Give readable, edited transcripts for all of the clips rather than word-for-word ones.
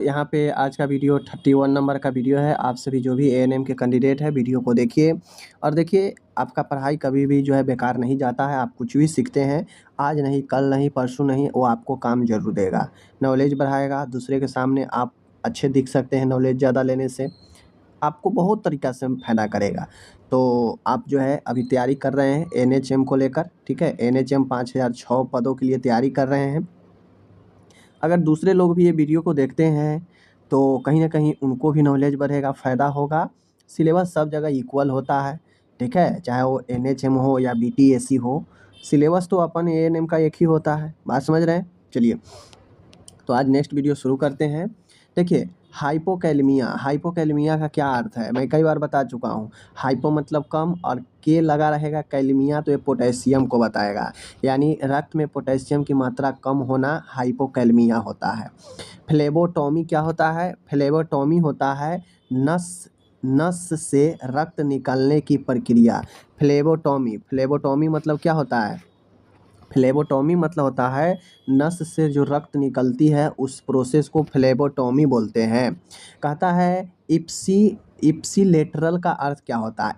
यहाँ पे आज का वीडियो 31 नंबर का वीडियो है। आप सभी जो भी एएनएम के कैंडिडेट हैं वीडियो को देखिए और देखिए आपका पढ़ाई कभी भी जो है बेकार नहीं जाता है। आप कुछ भी सीखते हैं, आज नहीं, कल नहीं, परसों नहीं, वो आपको काम ज़रूर देगा। नॉलेज बढ़ाएगा, दूसरे के सामने आप अच्छे दिख सकते हैं नॉलेज ज़्यादा लेने से। आपको बहुत तरीक़ा से फ़ायदा करेगा। तो आप जो है अभी तैयारी कर रहे हैं एनएचएम को लेकर, ठीक है? एनएचएम 5006 पदों के लिए तैयारी कर रहे हैं। अगर दूसरे लोग भी ये वीडियो को देखते हैं तो कहीं न कहीं उनको भी नॉलेज बढ़ेगा, फ़ायदा होगा। सिलेबस सब जगह इक्वल होता है, ठीक है? चाहे वो एनएचएम हो या बीटीएसी हो, सिलेबस तो अपन एएनएम का एक ही होता है। बात समझ रहे हैं? चलिए, तो आज नेक्स्ट वीडियो शुरू करते हैं। देखिए, हाइपोकैलेमिया का क्या अर्थ है? मैं कई बार बता चुका हूँ। हाइपो मतलब कम और के लगा रहेगा, कैलेमिया तो ये पोटेशियम को बताएगा। यानी रक्त में पोटेशियम की मात्रा कम होना हाइपोकैलेमिया होता है। फ्लेबोटॉमी क्या होता है? फ्लेबोटॉमी होता है नस से रक्त निकलने की प्रक्रिया। फ्लेबोटॉमी मतलब क्या होता है? फ्लेबोटॉमी मतलब होता है नस से जो रक्त निकलती है उस प्रोसेस को फ्लेबोटॉमी बोलते हैं। कहता है इप्सीलेटरल का अर्थ क्या होता है?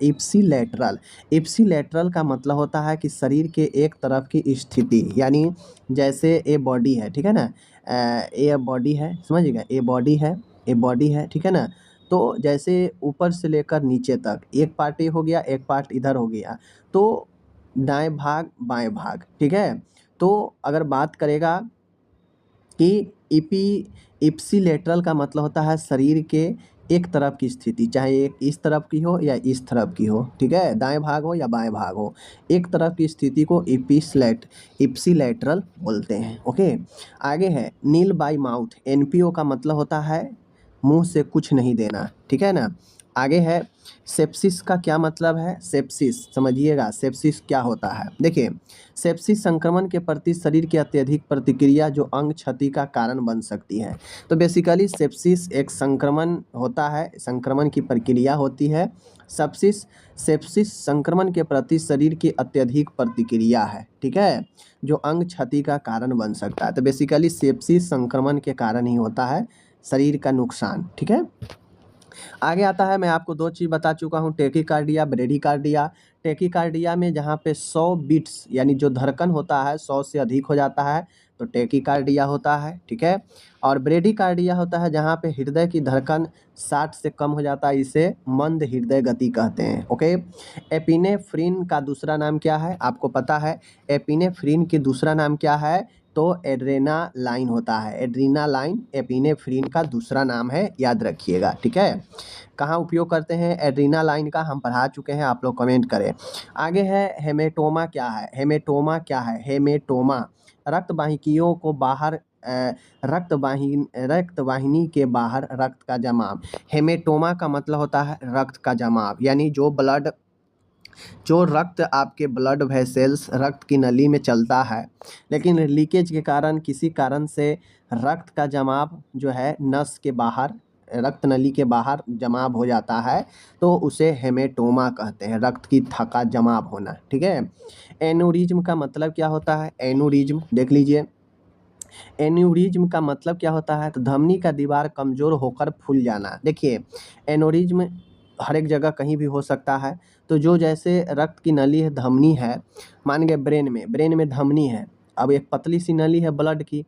इप्सीलेटरल का मतलब होता है कि शरीर के एक तरफ की स्थिति, यानी जैसे ए बॉडी है, ठीक है ना? ए बॉडी है, समझिएगा, ए बॉडी है, ठीक है ना? तो जैसे ऊपर से लेकर नीचे तक एक पार्ट ये हो गया, एक पार्ट इधर हो गया, तो दाएँ भाग, बाएँ भाग, ठीक है? तो अगर बात करेगा कि इप्सिलेटरल का मतलब होता है शरीर के एक तरफ की स्थिति, चाहे एक इस तरफ की हो या इस तरफ की हो, ठीक है? दाएँ भाग हो या बाएँ भाग हो, एक तरफ की स्थिति को इप्सिलेटरल बोलते हैं, ओके? आगे है नील बाय माउथ, एनपीओ का मतलब होता है मुँह से कुछ नहीं देना, ठीक है ना? आगे है सेप्सिस का क्या मतलब है? सेप्सिस समझिएगा, सेप्सिस क्या होता है? देखिए, सेप्सिस संक्रमण के प्रति शरीर की अत्यधिक प्रतिक्रिया जो अंग क्षति का कारण बन सकती है। तो बेसिकली सेप्सिस एक संक्रमण होता है, संक्रमण की प्रक्रिया होती है। सेप्सिस संक्रमण के प्रति शरीर की अत्यधिक प्रतिक्रिया है, ठीक है? जो अंग क्षति का कारण बन सकता है। तो बेसिकली सेप्सिस संक्रमण के कारण ही होता है, शरीर का नुकसान, ठीक है? आगे आता है, मैं आपको 2 चीज़ बता चुका हूँ, टैकीकार्डिया, ब्रेडीकार्डिया। टैकीकार्डिया में जहाँ पे 100 बीट्स यानी जो धड़कन होता है 100 से अधिक हो जाता है तो टैकीकार्डिया होता है, ठीक है? और ब्रेडीकार्डिया होता है जहाँ पे हृदय की धड़कन 60 से कम हो जाता है, इसे मंद हृदय गति कहते हैं, ओके? एपिनेफ्रिन का दूसरा नाम क्या है? आपको पता है एपिनेफ्रिन की दूसरा नाम क्या है? तो एड्रेनालाइन होता है। एड्रेनालाइन एपिनेफ्रिन का दूसरा नाम है, याद रखिएगा, ठीक है? कहाँ उपयोग करते हैं एड्रेनालाइन का? हम पढ़ा चुके हैं, आप लोग कमेंट करें। आगे है हेमेटोमा क्या है? हेमेटोमा रक्त वाहिकियों को बाहर रक्त वाहिनी के बाहर रक्त का जमाव। हेमेटोमा का मतलब होता है रक्त का जमाव, यानी जो रक्त आपके ब्लड वेसल्स रक्त की नली में चलता है, लेकिन लीकेज के कारण किसी कारण से रक्त का जमाव जो है नस के बाहर, रक्त नली के बाहर जमाव हो जाता है, तो उसे हेमेटोमा कहते हैं, रक्त की थका जमाव होना, ठीक है? एन्यूरिज्म का मतलब क्या होता है? एन्यूरिज्म देख लीजिए, एन्यूरिज्म का मतलब क्या होता है? तो धमनी का दीवार कमज़ोर होकर फूल जाना। देखिए, एन्यूरिज्म हर एक जगह कहीं भी हो सकता है। तो जो जैसे रक्त की नली है, धमनी है, मान गए ब्रेन में धमनी है, अब एक पतली सी नली है ब्लड की,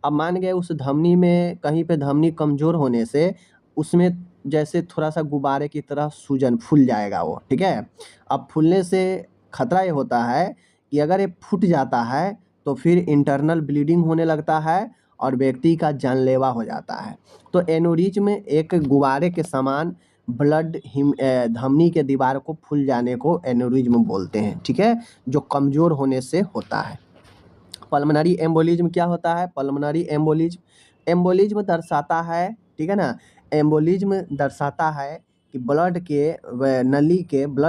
अब मान गए उस धमनी में कहीं पे धमनी कमज़ोर होने से उसमें जैसे थोड़ा-सा गुब्बारे की तरह सूजन फूल जाएगा वो, ठीक है? अब फूलने से खतरा ये होता है कि अगर ये फूट जाता है तो फिर इंटरनल ब्लीडिंग होने लगता है और व्यक्ति का जानलेवा हो जाता है। तो एन्यूरिज्म एक गुब्बारे के समान धमनी के दीवार को फूल जाने को एन्यूरिज्म बोलते हैं, ठीक है? जो कमज़ोर होने से होता है। पल्मोनरी एम्बोलिज्म क्या होता है? पल्मोनरी एम्बोलिज्म दर्शाता है, ठीक है ना? एम्बोलिज्म दर्शाता है कि ब्लड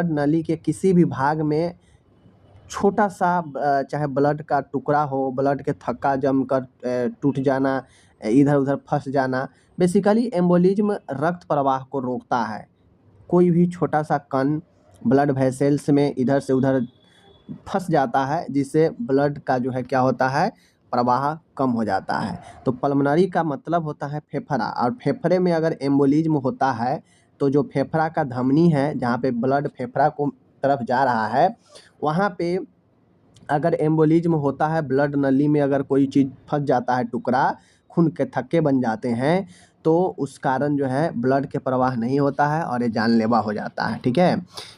नली के किसी भी भाग में छोटा-सा चाहे ब्लड का टुकड़ा हो, ब्लड के थक्का जमकर टूट जाना, इधर-उधर फँस जाना। बेसिकली एम्बोलिज्म रक्त प्रवाह को रोकता है। कोई भी छोटा-सा कण ब्लड वेसल्स में इधर से उधर फँस जाता है, जिससे ब्लड का जो है क्या होता है, प्रवाह कम हो जाता है। तो पल्मोनरी का मतलब होता है फेफड़ा, और फेफड़े में अगर एम्बोलिज्म होता है तो जो फेफड़ा का धमनी है जहाँ पे ब्लड फेफड़ा को तरफ जा रहा है, वहाँ पे अगर एम्बोलिज्म होता है, ब्लड नली में अगर कोई चीज़ फंस जाता है, टुकड़ा खून के थक्के बन जाते हैं, तो उस कारण जो है ब्लड के प्रवाह नहीं होता है और ये जानलेवा हो जाता है। ठीक है।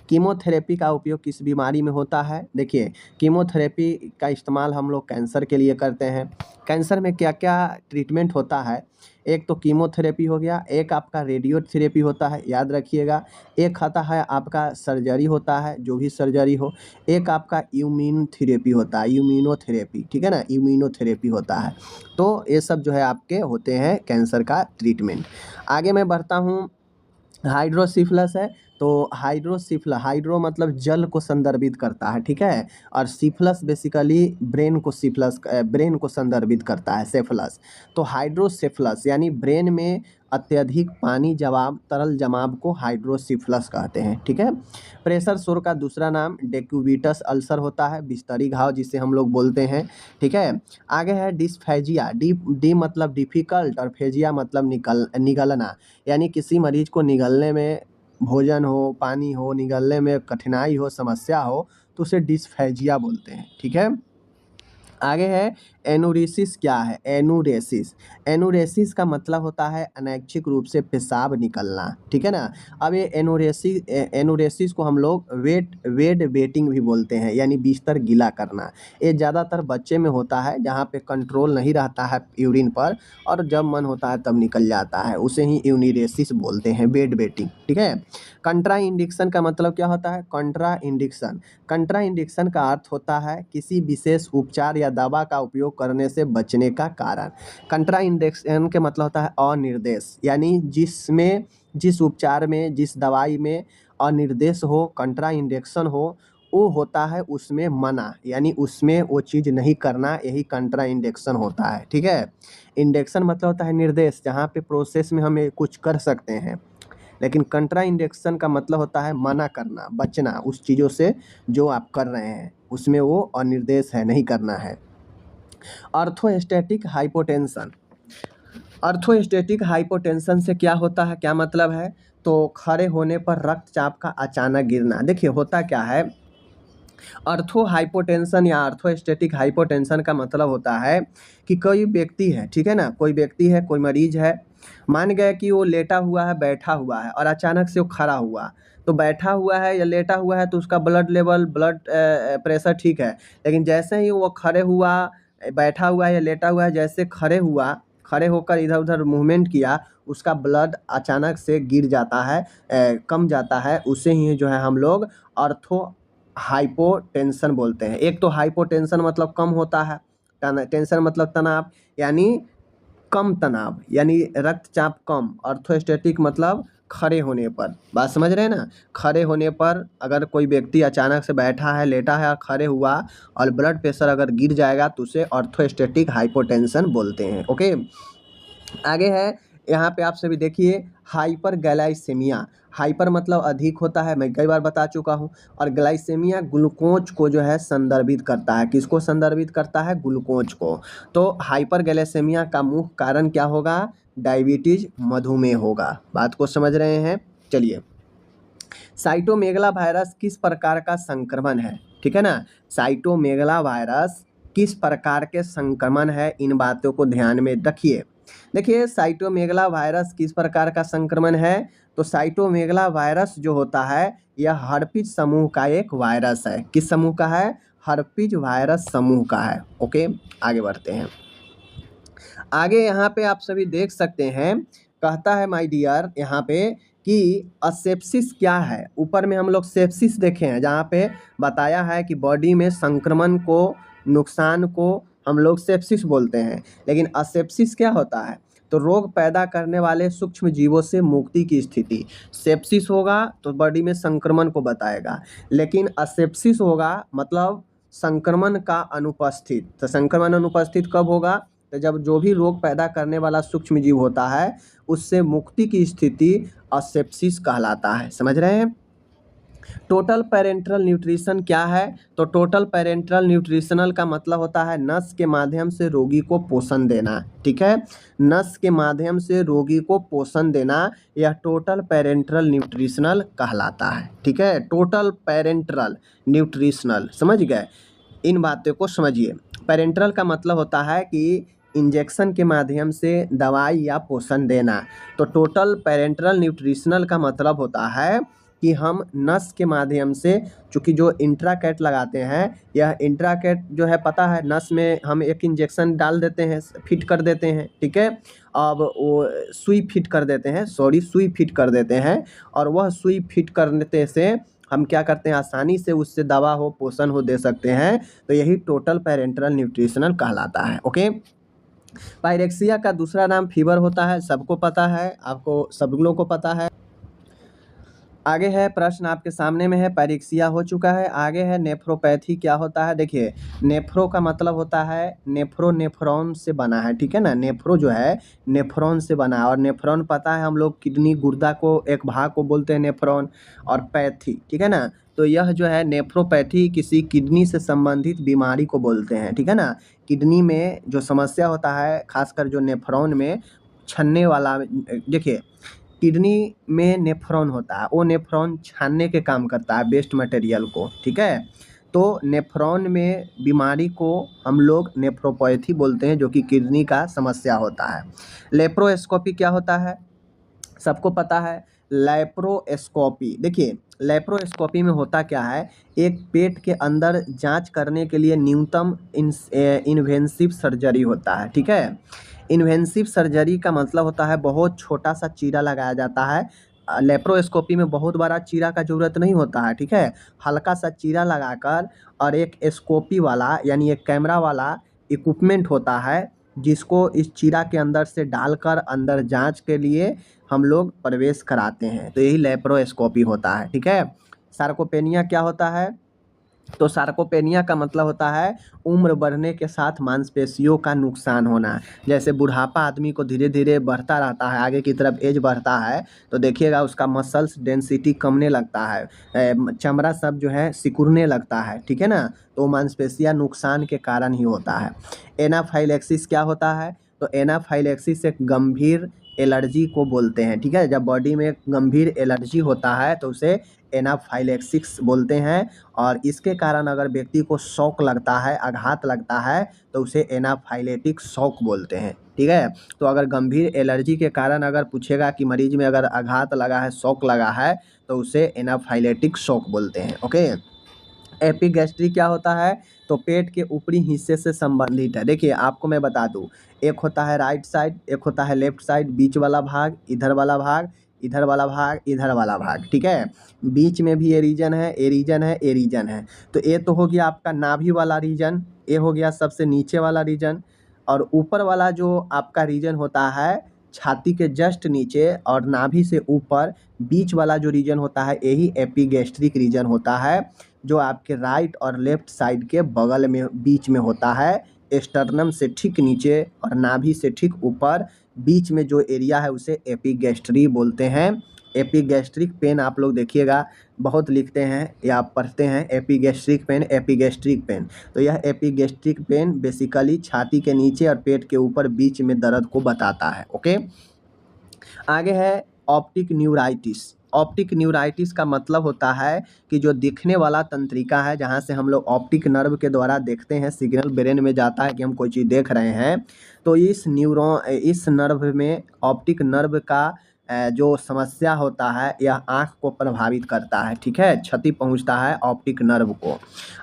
कीमोथेरेपी का उपयोग किस बीमारी में होता है? देखिए, कीमोथेरेपी का इस्तेमाल हम लोग कैंसर के लिए करते हैं। कैंसर में क्या क्या ट्रीटमेंट होता है? एक तो कीमोथेरेपी हो गया, एक आपका रेडियोथेरेपी होता है, याद रखिएगा। एक आता है आपका सर्जरी होता है, जो भी सर्जरी हो। एक आपका इम्यूनोथेरेपी होता है, इम्यूनोथेरेपी, ठीक है ना, इम्यूनोथेरेपी होता है। तो ये सब जो है आपके होते हैं कैंसर का ट्रीटमेंट। आगे मैं बढ़ता हूँ, हाइड्रोसिफिलस है। तो हाइड्रो मतलब जल को संदर्भित करता है, ठीक है। और सिफिलस बेसिकली ब्रेन को संदर्भित करता है, सेफिलस। तो हाइड्रोसेफिलस यानी ब्रेन में अत्यधिक पानी तरल जमाव को हाइड्रोसिफिलस कहते हैं, ठीक है। प्रेशर सोर का दूसरा नाम डेक्यूबिटस अल्सर होता है, बिस्तरी घाव जिसे हम लोग बोलते हैं, ठीक है। आगे है डिस्फेजिया। डी मतलब डिफिकल्ट और फेजिया मतलब निगलना, यानी किसी मरीज को निगलने में, भोजन हो, पानी हो, निगलने में कठिनाई हो, समस्या हो, तो उसे डिस्फेजिया बोलते हैं, ठीक है। आगे है एनुरेसिस। क्या है एनुरेसिस? एनुरेसिस का मतलब होता है अनैच्छिक रूप से पेशाब निकलना, ठीक है ना। अब ये एनुरेसिस को हम लोग वेटिंग भी बोलते हैं, यानी बिस्तर गीला करना। ये ज़्यादातर बच्चे में होता है जहाँ पे कंट्रोल नहीं रहता है यूरिन पर, और जब मन होता है तब निकल जाता है, उसे ही यूनिरेसिस बोलते हैं, बेड वेटिंग, ठीक है। कंट्रा इंडिक्शन का मतलब क्या होता है? कंट्रा इंडिक्शन का अर्थ होता है किसी विशेष उपचार या दवा का उपयोग करने से बचने का कारण। कंट्रा इंडिकेशन के मतलब होता है अनिर्देश, यानी जिस उपचार में, जिस दवाई में अनिर्देश हो, कंट्रा इंडिकेशन हो, वो होता है उसमें मना, यानी उसमें वो चीज़ नहीं करना, यही कंट्रा इंडिकेशन होता है, ठीक है। इंडिकेशन मतलब होता है निर्देश, जहाँ पे प्रोसेस में हम कुछ कर सकते हैं, लेकिन कंट्रा इंडिकेशन का मतलब होता है मना करना, बचना उस चीज़ों से जो आप कर रहे हैं, उसमें वो अनिर्देश है, नहीं करना है। अर्थोस्टैटिक हाइपोटेंशन से क्या होता है, क्या मतलब है? तो खड़े होने पर रक्तचाप का अचानक गिरना। देखिए होता क्या है, हाइपोटेंशन या अर्थोस्टैटिक हाइपोटेंशन का मतलब होता है कि कोई व्यक्ति है, ठीक है ना, कोई मरीज है, मान गया कि वो लेटा हुआ है, बैठा हुआ है, और अचानक से वो खड़ा हुआ। तो बैठा हुआ है या लेटा हुआ है तो उसका ब्लड प्रेशर ठीक है, लेकिन जैसे ही वो खड़े हुआ, बैठा हुआ है या लेटा हुआ है, जैसे खड़े होकर इधर उधर मूवमेंट किया, उसका ब्लड अचानक से गिर जाता है, कम जाता है, उसे ही जो है हम लोग अर्थो हाइपोटेंशन बोलते हैं। एक तो हाइपोटेंशन मतलब कम होता है, टेंशन मतलब तनाव, यानी कम तनाव, यानी रक्तचाप कम। अर्थोस्टैटिक मतलब खड़े होने पर, बात समझ रहे हैं ना। खड़े होने पर अगर कोई व्यक्ति अचानक से बैठा है, लेटा है और खड़े हुआ, और ब्लड प्रेशर अगर गिर जाएगा तो उसे अर्थोस्टैटिक हाइपोटेंशन बोलते हैं, ओके। आगे है, यहाँ पे आप सभी देखिए, हाइपरग्लाइसेमिया। हाइपर मतलब अधिक होता है, मैं कई बार बता चुका हूँ, और ग्लाइसेमिया ग्लूकोज को जो है संदर्भित करता है। किसको संदर्भित करता है? ग्लूकोज को। तो हाइपरग्लाइसेमिया का मुख्य कारण क्या होगा? डायबिटीज, मधुमेह होगा। बात को समझ रहे हैं? चलिए, साइटोमेगला वायरस किस प्रकार का संक्रमण है, ठीक है ना। साइटोमेगला वायरस किस प्रकार के संक्रमण है, इन बातों को ध्यान में रखिए। देखिए, साइटोमेगला वायरस किस प्रकार का संक्रमण है? तो साइटोमेगला वायरस जो होता है, यह हर्पिज समूह का एक वायरस है। किस समूह का है? हर्पिज वायरस समूह का है, ओके। आगे बढ़ते हैं। आगे यहाँ पे आप सभी देख सकते हैं, कहता है माय डियर यहाँ पे कि असेप्सिस क्या है। ऊपर में हम लोग सेप्सिस देखे हैं, जहाँ पे बताया है कि बॉडी में संक्रमण को, नुकसान को हम लोग सेप्सिस बोलते हैं। लेकिन असेप्सिस क्या होता है? तो रोग पैदा करने वाले सूक्ष्म जीवों से मुक्ति की स्थिति। सेप्सिस होगा तो बॉडी में संक्रमण को बताएगा, लेकिन असेप्सिस होगा मतलब संक्रमण का अनुपस्थित। तो संक्रमण अनुपस्थित कब होगा? तो जब जो भी रोग पैदा करने वाला सूक्ष्म जीव होता है, उससे मुक्ति की स्थिति असेप्सिस कहलाता है। समझ रहे हैं? टोटल पेरेंटल न्यूट्रिशन क्या है? तो टोटल पेरेंटल न्यूट्रिशनल का मतलब होता है नस के माध्यम से रोगी को पोषण देना, ठीक है। नस के माध्यम से रोगी को पोषण देना, यह टोटल पेरेंटल न्यूट्रिशनल कहलाता है, ठीक है। टोटल पेरेंटल न्यूट्रिशनल, समझ गए? इन बातों को समझिए। पेरेंटल का मतलब होता है कि इंजेक्शन के माध्यम से दवाई या पोषण देना। तो टोटल पेरेंटल न्यूट्रिशनल का मतलब होता है कि हम नस के माध्यम से, चूँकि जो इंट्राकैट लगाते हैं, यह इंट्राकैट जो है पता है, नस में हम एक इंजेक्शन डाल देते हैं, फिट कर देते हैं, ठीक है। अब वो सुई फिट कर देते हैं, सुई फिट कर देते हैं, और वह सुई फिट करने से हम क्या करते हैं, आसानी से उससे दवा हो, पोषण हो दे सकते हैं। तो यही टोटल पेरेंटल न्यूट्रिशनल कहलाता है, ओके। पायरेक्सिया का दूसरा नाम फीवर होता है, सबको पता है, आपको सब लोगों को पता है। आगे है प्रश्न आपके सामने में है, पायरेक्सिया हो चुका है। आगे है नेफ्रोपैथी क्या होता है? देखिए, नेफ्रो का मतलब होता है नेफ्रॉन से बना है, ठीक है ना। नेफ्रो जो है नेफ्रॉन से बना है, और नेफ्रॉन पता है हम लोग किडनी गुर्दा को एक भाग को बोलते हैं नेफ्रॉन, और पैथी, ठीक है ना। तो यह जो है नेफ्रोपैथी किसी किडनी से संबंधित बीमारी को बोलते हैं, ठीक है ना। किडनी में जो समस्या होता है, खासकर जो नेफ्रॉन में छन्ने वाला, देखिए किडनी में नेफ्रॉन होता है, वो नेफ्रॉन छानने के काम करता है वेस्ट मटेरियल को, ठीक है। तो नेफ्रॉन में बीमारी को हम लोग नेफ्रोपैथी बोलते हैं, जो कि किडनी का समस्या होता है। लेप्रोस्कोपी क्या होता है? सबको पता है। लैप्रोस्कोपी, देखिए लैप्रोस्कोपी में होता क्या है, एक पेट के अंदर जांच करने के लिए न्यूनतम इन्वेंसिव सर्जरी होता है, ठीक है। इन्वेंसिव सर्जरी का मतलब होता है बहुत छोटा सा चीरा लगाया जाता है। लेप्रोस्कोपी में बहुत बड़ा चीरा का ज़रूरत नहीं होता है, ठीक है। हल्का सा चीरा लगाकर, और एक स्कोपी वाला यानी एक कैमरा वाला इक्विपमेंट होता है, जिसको इस चीरा के अंदर से डालकर अंदर जांच के लिए हम लोग प्रवेश कराते हैं। तो यही लेप्रोस्कोपी होता है, ठीक है। सार्कोपेनिया क्या होता है? तो सार्कोपेनिया का मतलब होता है उम्र बढ़ने के साथ मांसपेशियों का नुकसान होना। जैसे बुढ़ापा आदमी को धीरे धीरे बढ़ता रहता है, आगे की तरफ एज बढ़ता है, तो देखिएगा उसका मसल्स डेंसिटी कमने लगता है, चमड़ा सब जो है सिकुड़ने लगता है, ठीक है ना। तो मांसपेशियां नुकसान के कारण ही होता है। एनाफाइलेक्सिस क्या होता है? तो एनाफाइलेक्सिस एक गंभीर एलर्जी को बोलते हैं, ठीक है। जब बॉडी में गंभीर एलर्जी होता है तो उसे एनाफाइलेक्सिस बोलते हैं, और इसके कारण अगर व्यक्ति को शॉक लगता है, आघात लगता है, तो उसे एनाफाइलेटिक शॉक बोलते हैं, ठीक है। तो अगर गंभीर एलर्जी के कारण अगर पूछेगा कि मरीज में अगर आघात लगा है, शॉक लगा है, तो उसे एनाफाइलेटिक शॉक बोलते हैं, ओके। एपिगैस्ट्री क्या होता है? तो पेट के ऊपरी हिस्से से संबंधित है। देखिए आपको मैं बता दूं, एक होता है राइट साइड, एक होता है लेफ्ट साइड, बीच वाला भाग, इधर वाला भाग, इधर वाला भाग, इधर वाला भाग, ठीक है। बीच में भी ये रीजन है, ए रीजन है, ए रीजन है। तो ये तो हो गया आपका नाभि वाला रीजन, ये हो गया सबसे नीचे वाला रीजन, और ऊपर वाला जो आपका रीजन होता है छाती के जस्ट नीचे और नाभि से ऊपर, बीच वाला जो रीजन होता है यही एपिगैस्ट्रिक रीजन होता है, जो आपके राइट और लेफ्ट साइड के बगल में बीच में होता है। स्टर्नम से ठीक नीचे और नाभि से ठीक ऊपर बीच में जो एरिया है उसे एपिगैस्ट्री बोलते हैं। एपिगैस्ट्रिक पेन आप लोग देखिएगा बहुत लिखते हैं या पढ़ते हैं, एपिगैस्ट्रिक पेन, एपिगैस्ट्रिक पेन। तो यह एपिगैस्ट्रिक पेन बेसिकली छाती के नीचे और पेट के ऊपर बीच में दर्द को बताता है, ओके। आगे है ऑप्टिक न्यूराइटिस। ऑप्टिक न्यूराइटिस का मतलब होता है कि जो दिखने वाला तंत्रिका है, जहाँ से हम लोग ऑप्टिक नर्व के द्वारा देखते हैं, सिग्नल ब्रेन में जाता है कि हम कोई चीज़ देख रहे हैं, तो इस नर्व में ऑप्टिक नर्व का जो समस्या होता है यह आँख को प्रभावित करता है, ठीक है, क्षति पहुँचता है ऑप्टिक नर्व को।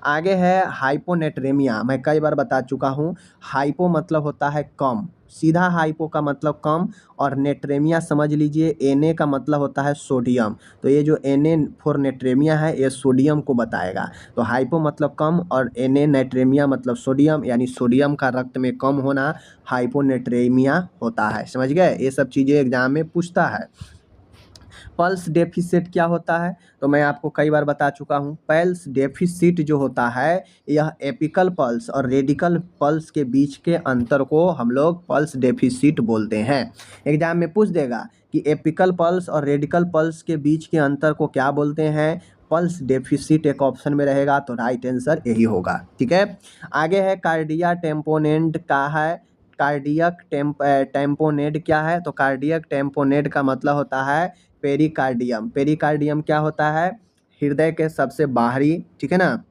आगे है हाइपोनेट्रेमिया। मैं कई बार बता चुका हूँ, हाइपो मतलब होता है कम, सीधा हाइपो का मतलब कम, और नेट्रेमिया समझ लीजिए, Na का मतलब होता है सोडियम। तो ये जो Na फॉर नेट्रेमिया है ये सोडियम को बताएगा। तो हाइपो मतलब कम और Na नेट्रेमिया मतलब सोडियम, यानी सोडियम का रक्त में कम होना हाइपोनेट्रेमिया होता है, समझ गए। ये सब चीज़ें एग्जाम में पूछता है। पल्स डेफिसिट क्या होता है? तो मैं आपको कई बार बता चुका हूँ, पल्स डेफिसिट जो होता है यह एपिकल पल्स और रेडिकल पल्स के बीच के अंतर को हम लोग पल्स डेफिसिट बोलते हैं। एग्जाम में पूछ देगा कि एपिकल पल्स और रेडिकल पल्स के बीच के अंतर को क्या बोलते हैं? पल्स डेफिसिट एक ऑप्शन में रहेगा, तो राइट आंसर यही होगा। ठीक है, आगे है कार्डिया टेम्पोनेंट का है, कार्डियक टेम्पोनेट क्या है, तो कार्डियक टेम्पोनेट का मतलब होता है पेरिकार्डियम। पेरिकार्डियम क्या होता है, हृदय के सबसे बाहरी, ठीक है ना,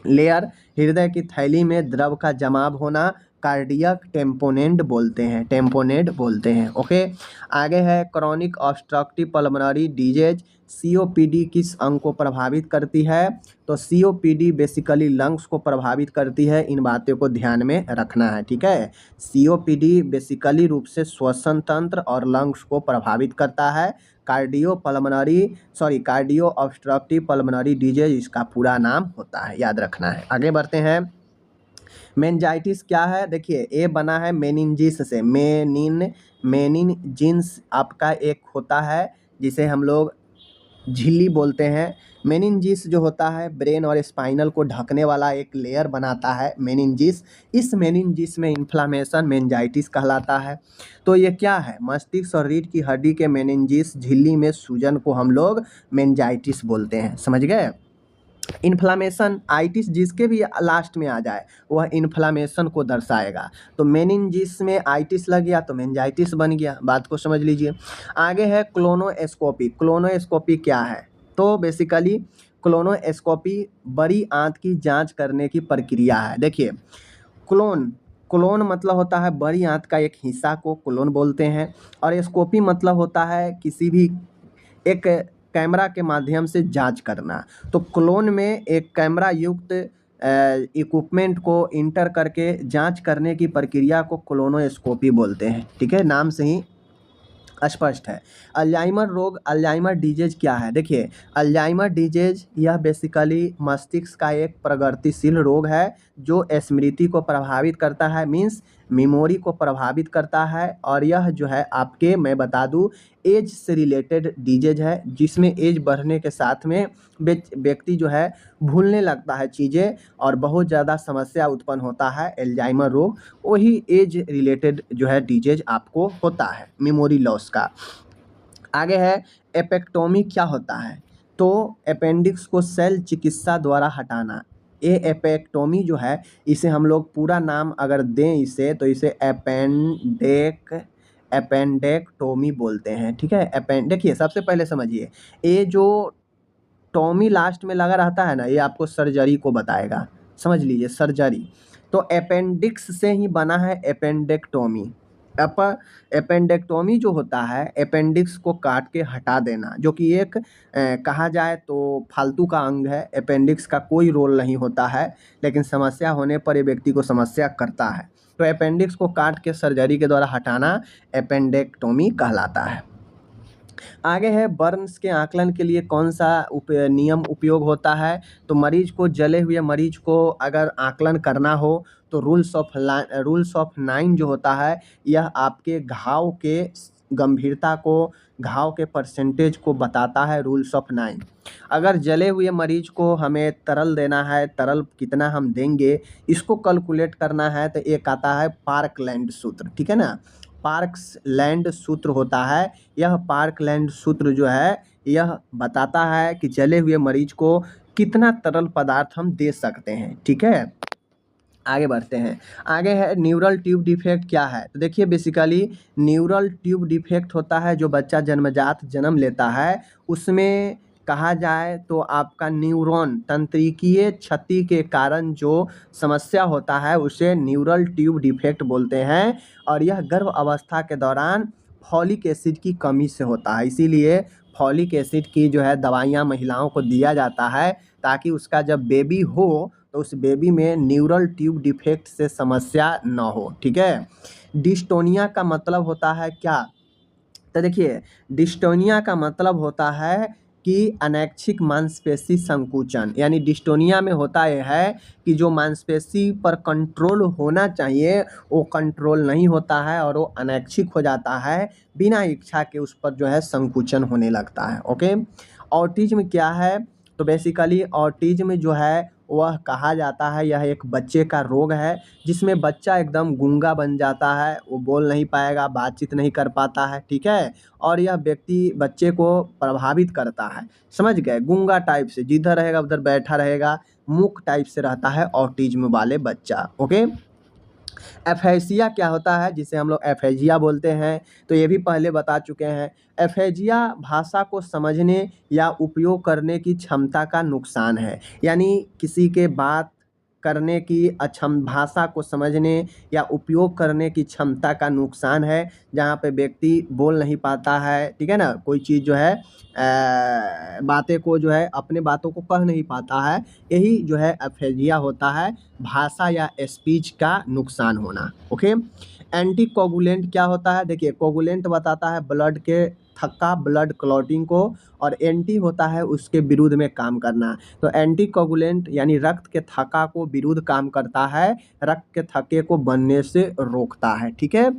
लेयर, हृदय की थैली में द्रव का जमाव होना कार्डियक टेम्पोनेंट बोलते हैं, टेम्पोनेट बोलते हैं। ओके, आगे है chronic obstructive pulmonary disease, COPD किस अंग को प्रभावित करती है, तो सीओपीडी बेसिकली लंग्स को प्रभावित करती है, इन बातों को ध्यान में रखना है। ठीक है, सीओपीडी बेसिकली रूप से श्वसन तंत्र और लंग्स को प्रभावित करता है। कार्डियो ऑब्स्ट्रक्टिव पल्मोनरी डिजीज इसका पूरा नाम होता है, याद रखना है। आगे बढ़ते हैं, मेनिंजाइटिस क्या है, देखिए ए बना है मेनिंजिस से, मेनिनजिन्स आपका एक होता है जिसे हम लोग झिल्ली बोलते हैं। मेनिंजिस जो होता है ब्रेन और स्पाइनल को ढकने वाला एक लेयर बनाता है मेनिंजिस। इस मेनिंजिस में इन्फ्लामेशन मेनिंजाइटिस कहलाता है। तो ये क्या है, मस्तिष्क और रीढ़ की हड्डी के मेनिंजिस झिल्ली में सूजन को हम लोग मेनिंजाइटिस बोलते हैं, समझ गए। इन्फ्लामेशन आइटिस जिसके भी लास्ट में आ जाए वह इन्फ्लामेशन को दर्शाएगा। तो मेनिंजिस में आइटिस लग गया तो मेनिंजाइटिस बन गया, बात को समझ लीजिए। आगे है क्लोनोस्कोपी। क्लोनोस्कोपी क्या है, तो बेसिकली क्लोनोस्कोपी बड़ी आंत की जांच करने की प्रक्रिया है। देखिए क्लोन मतलब होता है बड़ी आंत का एक हिस्सा को क्लोन बोलते हैं, और स्कोपी मतलब होता है किसी भी एक कैमरा के माध्यम से जांच करना। तो क्लोन में एक कैमरा युक्त इक्विपमेंट को इंटर करके जांच करने की प्रक्रिया को क्लोनोस्कोपी बोलते हैं। ठीक है, नाम से ही स्पष्ट है। अल्जाइमर रोग, अल्जाइमर डिजीज क्या है, देखिए अल्जाइमर डिजीज यह बेसिकली मस्तिष्क का एक प्रगतिशील रोग है जो स्मृति को प्रभावित करता है, मीन्स मेमोरी को प्रभावित करता है। और यह जो है आपके, मैं बता दूं, एज से रिलेटेड डिजीज है, जिसमें एज बढ़ने के साथ में व्यक्ति जो है भूलने लगता है चीज़ें और बहुत ज़्यादा समस्या उत्पन्न होता है, अल्जाइमर रोग वही एज रिलेटेड जो है डिजीज आपको होता है, मेमोरी लॉस का। आगे है एपेक्टोमी क्या होता है, तो अपेंडिक्स को शल्य चिकित्सा द्वारा हटाना। ये एपेक्टोमी जो है इसे हम लोग पूरा नाम अगर दें इसे, तो इसे एपेंडेक्टोमी बोलते हैं। ठीक है, देखिए सबसे पहले समझिए, ये जो टॉमी लास्ट में लगा रहता है ना, ये आपको सर्जरी को बताएगा, समझ लीजिए सर्जरी। तो अपेंडिक्स से ही बना है एपेंडेक्टोमी। एपेंडेक्टोमी जो होता है अपेंडिक्स को काट के हटा देना, जो कि एक कहा जाए तो फालतू का अंग है। अपेंडिक्स का कोई रोल नहीं होता है, लेकिन समस्या होने पर ये व्यक्ति को समस्या करता है। तो अपेंडिक्स को काट के सर्जरी के द्वारा हटाना एपेंडेक्टोमी कहलाता है। आगे है बर्न्स के आकलन के लिए कौन सा नियम उपयोग होता है, तो मरीज को, जले हुए मरीज को अगर आकलन करना हो तो रूल्स ऑफ 9 जो होता है यह आपके घाव के गंभीरता को, घाव के परसेंटेज को बताता है, रूल्स ऑफ 9। अगर जले हुए मरीज को हमें तरल देना है, तरल कितना हम देंगे इसको कैलकुलेट करना है, तो एक आता है पार्कलैंड सूत्र। ठीक है ना, पार्कलैंड सूत्र होता है। यह पार्कलैंड सूत्र जो है यह बताता है कि जले हुए मरीज को कितना तरल पदार्थ हम दे सकते हैं। ठीक है, आगे बढ़ते हैं। आगे है न्यूरल ट्यूब डिफेक्ट क्या है, तो देखिए बेसिकली न्यूरल ट्यूब डिफेक्ट होता है जो बच्चा जन्मजात जन्म लेता है, उसमें कहा जाए तो आपका न्यूरॉन तंत्रिकीय क्षति के कारण जो समस्या होता है उसे न्यूरल ट्यूब डिफेक्ट बोलते हैं। और यह गर्भ अवस्था के दौरान फॉलिक एसिड की कमी से होता है, इसीलिए फॉलिक एसिड की जो है दवाइयाँ महिलाओं को दिया जाता है ताकि उसका जब बेबी हो तो उस बेबी में न्यूरल ट्यूब डिफेक्ट से समस्या न हो। ठीक है, डिस्टोनिया का मतलब होता है क्या, तो देखिए डिस्टोनिया का मतलब होता है कि अनैच्छिक मांसपेशी संकुचन, यानी डिस्टोनिया में होता यह है कि जो मांसपेशी पर कंट्रोल होना चाहिए वो कंट्रोल नहीं होता है और वो अनैच्छिक हो जाता है, बिना इच्छा के उस पर जो है संकुचन होने लगता है। ओके, ऑटिज्म क्या है, तो बेसिकली ऑटिज्म जो है वह कहा जाता है यह एक बच्चे का रोग है जिसमें बच्चा एकदम गूंगा बन जाता है, वो बोल नहीं पाएगा, बातचीत नहीं कर पाता है, ठीक है। और यह व्यक्ति बच्चे को प्रभावित करता है, समझ गए। गूंगा टाइप से जिधर रहेगा उधर बैठा रहेगा, मूक टाइप से रहता है ऑटिज्म वाले बच्चा, ओके। एफेजिया क्या होता है, जिसे हम लोग एफेजिया बोलते हैं, तो ये भी पहले बता चुके हैं। एफेजिया भाषा को समझने या उपयोग करने की क्षमता का नुकसान है, यानी किसी के बात करने की भाषा को समझने या उपयोग करने की क्षमता का नुकसान है, जहाँ पे व्यक्ति बोल नहीं पाता है, ठीक है ना, कोई चीज़ जो है बातें को जो है अपने बातों को कह नहीं पाता है, यही जो है एफेजिया होता है, भाषा या स्पीच का नुकसान होना, ओके। एंटी कोगुलेंट क्या होता है, देखिए कोगुलेंट बताता है ब्लड के थक्का, ब्लड क्लॉटिंग को, और एंटी होता है उसके विरुद्ध में काम करना। तो एंटी कोगुलेंट यानी रक्त के थक्का को विरुद्ध काम करता है, रक्त के थक्के को बनने से रोकता है, ठीक है।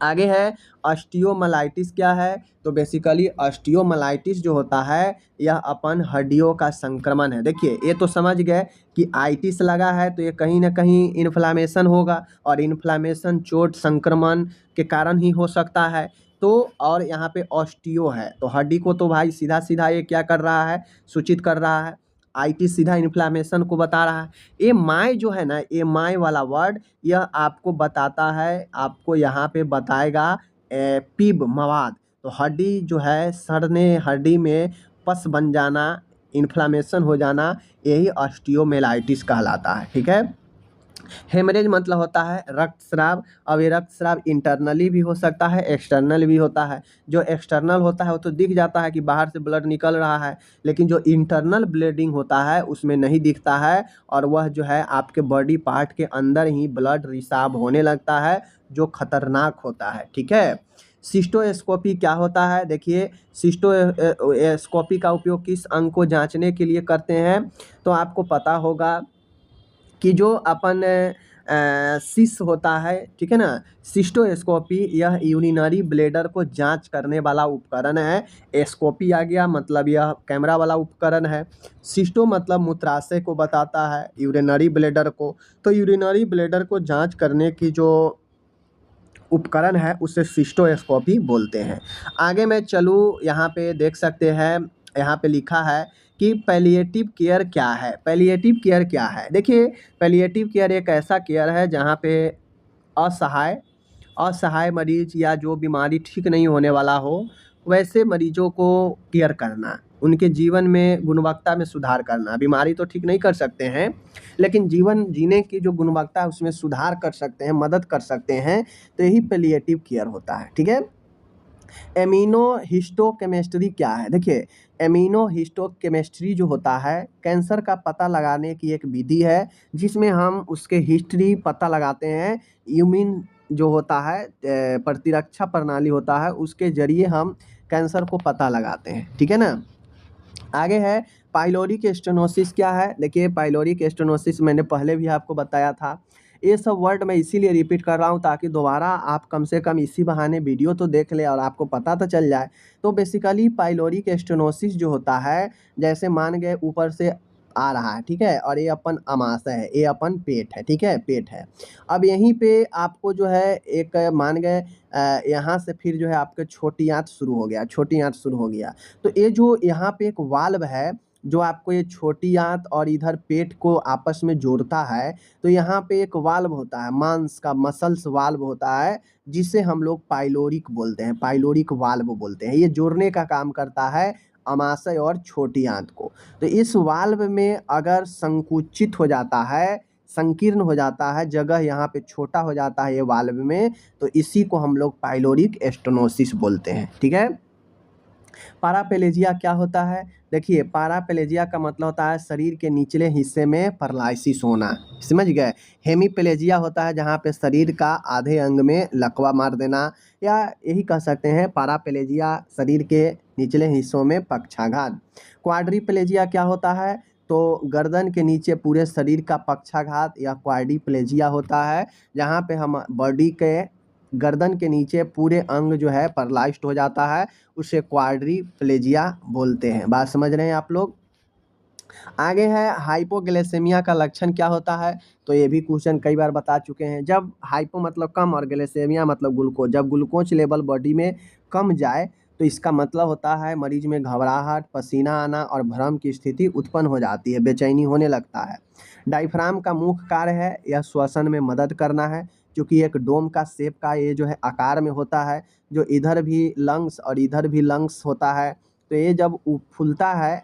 आगे है ऑस्टियोमालाइटिस क्या है, तो बेसिकली ऑस्टियोमालाइटिस जो होता है यह अपन हड्डियों का संक्रमण है। देखिए ये तो समझ गए कि आइटिस लगा है तो ये कहीं ना कहीं इन्फ्लामेशन होगा, और इन्फ्लामेशन चोट संक्रमण के कारण ही हो सकता है। तो और यहाँ पे ऑस्टियो है तो हड्डी को तो भाई सीधा सीधा ये क्या कर रहा है, सूचित कर रहा है, आइटिस सीधा इन्फ्लामेशन को बता रहा है। ये माय जो है ना, ये माय वाला वर्ड यह आपको बताता है, आपको यहाँ पे बताएगा पीब मवाद, तो हड्डी जो है सड़ने, हड्डी में पस बन जाना, इन्फ्लामेशन हो जाना, यही ऑस्टियोमेलाइटिस कहलाता है, ठीक है। हेमरेज मतलब होता है रक्तस्राव। अब ये रक्तस्राव इंटरनली भी हो सकता है, एक्सटर्नल भी होता है। जो एक्सटर्नल होता है वो तो दिख जाता है कि बाहर से ब्लड निकल रहा है, लेकिन जो इंटरनल ब्लीडिंग होता है उसमें नहीं दिखता है, और वह जो है आपके बॉडी पार्ट के अंदर ही ब्लड रिसाव होने लगता है, जो खतरनाक होता है, ठीक है। सिस्टोस्कोपी क्या होता है, देखिए सिस्टोस्कोपी का उपयोग किस अंग को जांचने के लिए करते हैं, तो आपको पता होगा कि जो अपन सिस होता है, ठीक है ना, सिस्टोस्कोपी यह यूरिनरी ब्लैडर को जांच करने वाला उपकरण है। स्कोपी आ गया मतलब यह कैमरा वाला उपकरण है। सिस्टो मतलब मूत्राशय को बताता है, यूरिनरी ब्लैडर को, तो यूरिनरी ब्लैडर को जांच करने की जो उपकरण है उसे सिस्टोस्कोपी बोलते हैं। आगे मैं चलूँ, यहाँ पे देख सकते हैं, यहाँ पे लिखा है कि पैलिएटिव केयर क्या है। पैलिएटिव केयर क्या है, देखिए पैलिएटिव केयर एक ऐसा केयर है जहाँ पे असहाय असहाय मरीज या जो बीमारी ठीक नहीं होने वाला हो, वैसे मरीजों को केयर करना, उनके जीवन में गुणवत्ता में सुधार करना। बीमारी तो ठीक नहीं कर सकते हैं, लेकिन जीवन जीने की जो गुणवत्ता है उसमें सुधार कर सकते हैं, मदद कर सकते हैं, तो यही पैलिएटिव केयर होता है, ठीक है। एमिनो हिस्टोकेमिस्ट्री क्या है, देखिए एमिनो हिस्टोकेमिस्ट्री जो होता है कैंसर का पता लगाने की एक विधि है, जिसमें हम उसके हिस्ट्री पता लगाते हैं। इम्यून जो होता है प्रतिरक्षा प्रणाली होता है, उसके जरिए हम कैंसर को पता लगाते हैं, ठीक है ना। आगे है पाइलोरिक स्टेनोसिस क्या है, देखिए पाइलोरिक स्टेनोसिस मैंने पहले भी आपको बताया था। ये सब वर्ड मैं इसीलिए रिपीट कर रहा हूँ ताकि दोबारा आप कम से कम इसी बहाने वीडियो तो देख ले और आपको पता तो चल जाए। तो बेसिकली पाइलोरिक स्टेनोसिस जो होता है, जैसे मान गए ऊपर से आ रहा है, ठीक है, और ये अपन अमाशय है, ये अपन पेट है, ठीक है, पेट है। अब यहीं पे आपको जो है एक मान गए यहाँ से फिर जो है आपके छोटी आंत शुरू हो गया, छोटी आंत शुरू हो गया, तो ये जो यहाँ पे एक वाल्व है जो आपको ये छोटी आंत और इधर पेट को आपस में जोड़ता है, तो यहाँ पे एक वाल्व होता है, मांस का मसल्स वाल्व होता है, जिसे हम लोग पाइलोरिक बोलते हैं, पाइलोरिक वाल्व बोलते हैं। ये जोड़ने का काम करता है अमाशय और छोटी आंत को। तो इस वाल्व में अगर संकुचित हो जाता है, संकीर्ण हो जाता है, जगह यहाँ पे छोटा हो जाता है ये वाल्व में, तो इसी को हम लोग पाइलोरिक स्टेनोसिस बोलते हैं, ठीक है। पारापेलेजिया क्या होता है, देखिए पारापेलेजिया का मतलब होता है शरीर के निचले हिस्से में पैरालिसिस होना, समझ गए। हेमीपेलेजिया होता है जहाँ पे शरीर का आधे अंग में लकवा मार देना, या यही कह सकते हैं पारापेलेजिया शरीर के निचले हिस्सों में पक्षाघात। क्वाड्रीप्लेजिया क्या होता है, तो गर्दन के नीचे पूरे शरीर का पक्षाघात या क्वाड्रीप्लेजिया होता है, जहाँ पे हम बॉडी के गर्दन के नीचे पूरे अंग जो है पैरालाइज्ड हो जाता है, उसे क्वाड्रीप्लेजिया बोलते हैं। बात समझ रहे हैं आप लोग। आगे है हाइपोग्लाइसेमिया का लक्षण क्या होता है, तो ये भी क्वेश्चन कई बार बता चुके हैं। जब हाइपो मतलब कम और ग्लाइसेमिया मतलब ग्लूकोज, जब ग्लूकोज लेवल बॉडी में कम जाए तो इसका मतलब होता है मरीज में घबराहट, पसीना आना और भ्रम की स्थिति उत्पन्न हो जाती है, बेचैनी होने लगता है। डायफ्राम का मुख्य कार्य है यह श्वसन में मदद करना है, क्योंकि एक डोम का शेप का ये जो है आकार में होता है, जो इधर भी लंग्स और इधर भी लंग्स होता है। तो ये जब फूलता है,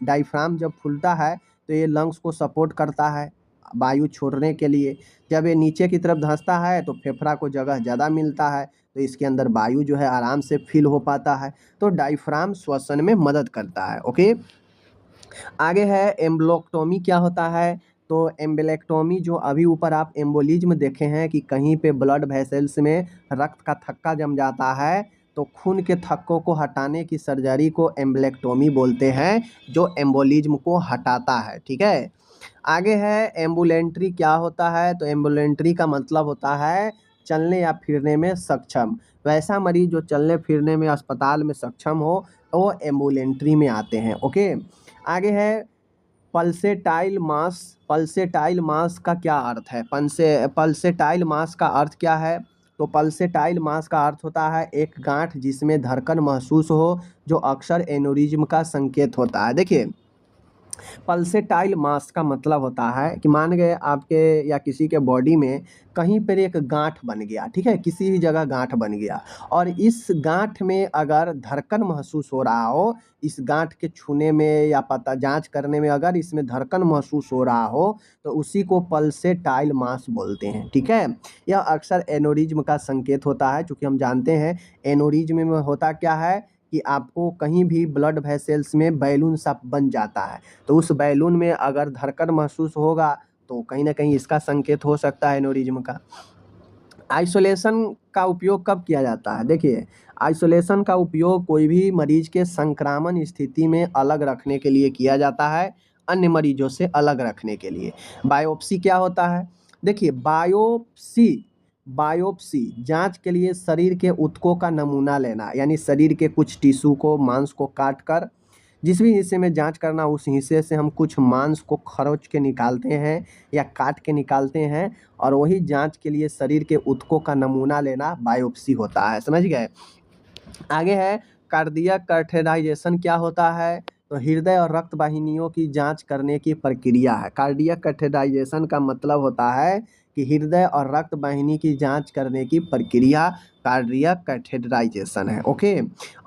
डायफ्राम जब फूलता है तो ये लंग्स को सपोर्ट करता है वायु छोड़ने के लिए। जब ये नीचे की तरफ धंसता है तो फेफड़ा को जगह ज़्यादा मिलता है, तो इसके अंदर वायु जो है आराम से फिल हो पाता है। तो डायफ्राम श्वसन में मदद करता है। ओके, आगे है एम्ब्लोक्टोमी क्या होता है, तो एम्बेलेक्टोमी जो अभी ऊपर आप एम्बोलिज्म देखे हैं कि कहीं पे ब्लड वेसल्स में रक्त का थक्का जम जाता है, तो खून के थक्कों को हटाने की सर्जरी को एम्बेलेक्टोमी बोलते हैं, जो एम्बोलिज्म को हटाता है। ठीक है, आगे है एम्बुलेंट्री क्या होता है, तो एम्बुलेंट्री का मतलब होता है चलने या फिरने में सक्षम। वैसा मरीज जो चलने फिरने में अस्पताल में सक्षम हो वो एम्बुलेंट्री में आते हैं। ओके, आगे है पल्सेटाइल मास। पल्सेटाइल मास का क्या अर्थ है, पल्सेटाइल मास का अर्थ क्या है, तो पल्सेटाइल मास का अर्थ होता है एक गांठ जिसमें धड़कन महसूस हो, जो अक्सर एनोरिज्म का संकेत होता है। देखिए, पल्सेटाइल मास का मतलब होता है कि मान गए आपके या किसी के बॉडी में कहीं पर एक गांठ बन गया, ठीक है, किसी भी जगह गांठ बन गया और इस गांठ में अगर धड़कन महसूस हो रहा हो, इस गांठ के छूने में या पता जांच करने में अगर इसमें धड़कन महसूस हो रहा हो तो उसी को पल्सेटाइल मास बोलते हैं। ठीक है, यह अक्सर एनोरिज्म का संकेत होता है, क्योंकि हम जानते हैं एनोरिज्म में होता क्या है कि आपको कहीं भी ब्लड वेसल्स में बैलून सा बन जाता है, तो उस बैलून में अगर धड़कन महसूस होगा तो कहीं ना कहीं इसका संकेत हो सकता है एनोरिज्म का। आइसोलेशन का उपयोग कब किया जाता है, देखिए आइसोलेशन का उपयोग कोई भी मरीज के संक्रामण स्थिति में अलग रखने के लिए किया जाता है, अन्य मरीजों से अलग रखने के लिए। बायोप्सी क्या होता है, देखिए बायोप्सी बायोप्सी जांच के लिए शरीर के ऊतकों का नमूना लेना, यानी शरीर के कुछ टिश्यू को, मांस को काट कर जिस भी हिस्से में जांच करना उस हिस्से से हम कुछ मांस को खरोच के निकालते हैं या काट के निकालते हैं, और वही जांच के लिए शरीर के ऊतकों का नमूना लेना बायोप्सी होता है। समझ गए। आगे है कार्डियक कैथेटराइजेशन क्या होता है, तो हृदय और रक्त वाहिनियों की जांच करने की प्रक्रिया है। कार्डियक कैथेटराइजेशन का मतलब होता है कि हृदय और रक्त वाहिनी की जांच करने की प्रक्रिया कार्डियक कैथेटराइजेशन है। ओके,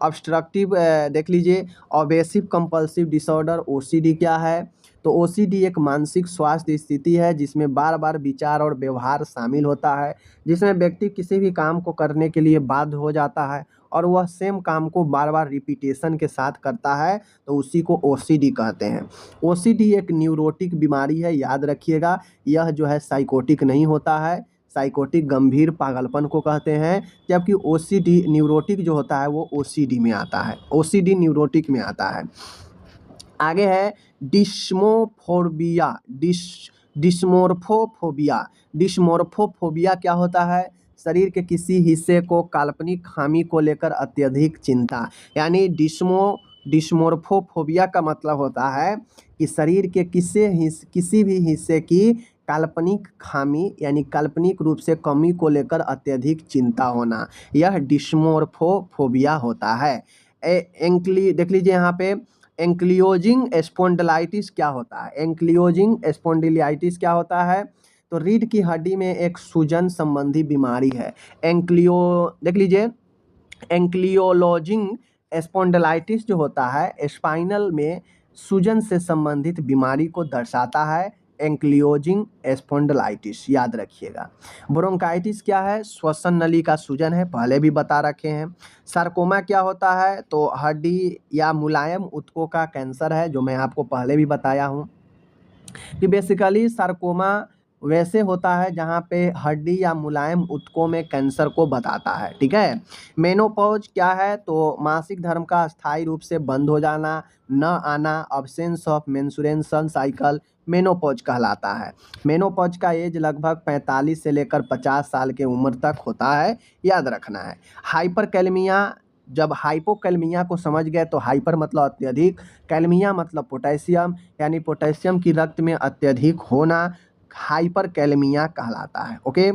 ऑब्स्ट्रक्टिव देख लीजिए, ऑब्सेसिव कंपल्सिव डिसऑर्डर ओसीडी क्या है, तो ओसीडी एक मानसिक स्वास्थ्य स्थिति है जिसमें बार बार विचार और व्यवहार शामिल होता है, जिसमें व्यक्ति किसी भी काम को करने के लिए बाध्य हो जाता है और वह सेम काम को बार बार रिपीटेशन के साथ करता है, तो उसी को ओसीडी कहते हैं। ओसीडी एक न्यूरोटिक बीमारी है, याद रखिएगा, यह जो है साइकोटिक नहीं होता है। साइकोटिक गंभीर पागलपन को कहते हैं, जबकि ओसीडी न्यूरोटिक जो होता है वो ओसीडी में आता है, ओसीडी न्यूरोटिक में आता है। आगे है डिस्मोफोबिया। डिस्मोर्फोफोबिया। डिस्मोर्फोफोबिया क्या होता है, शरीर के किसी हिस्से को काल्पनिक खामी को लेकर अत्यधिक चिंता, यानी डिस्मोर्फोफोबिया का मतलब होता है कि शरीर के किसी भी हिस्से की काल्पनिक खामी यानी काल्पनिक रूप से कमी को लेकर अत्यधिक चिंता होना, यह डिस्मोर्फोफोबिया होता है। एंक्ली देख लीजिए यहाँ पे, एंक्लियोजिंग स्पॉन्डिलाइटिस क्या होता है, एंक्लियोजिंग स्पॉन्डिलाइटिस क्या होता है, तो रीढ़ की हड्डी में एक सूजन संबंधी बीमारी है। एंक्लियो देख लीजिए, एंक्लियोलॉजिंग स्पॉन्डिलाइटिस जो होता है स्पाइनल में सूजन से संबंधित बीमारी को दर्शाता है, एंक्लियोजिंग स्पॉन्डिलाइटिस याद रखिएगा। ब्रोंकाइटिस क्या है, श्वसन नली का सूजन है, पहले भी बता रखे हैं। सार्कोमा क्या होता है, तो हड्डी या मुलायम ऊतकों का कैंसर है, जो मैं आपको पहले भी बताया हूँ कि बेसिकली सार्कोमा वैसे होता है जहाँ पे हड्डी या मुलायम ऊतकों में कैंसर को बताता है। ठीक है, मेनोपॉज क्या है, तो मासिक धर्म का अस्थायी रूप से बंद हो जाना, न आना, absence of menstruation cycle menopause कहलाता है। मेनोपॉज का एज लगभग 45 से लेकर 50 साल के उम्र तक होता है, याद रखना है। हाइपरकैलेमिया जब हाइपोकैलमिया को समझ गए तो हाइपर मतलब अत्यधिक, कैलमिया मतलब पोटेशियम, यानी पोटेशियम की रक्त में अत्यधिक होना हाइपरकैलमिया कहलाता है। ओके,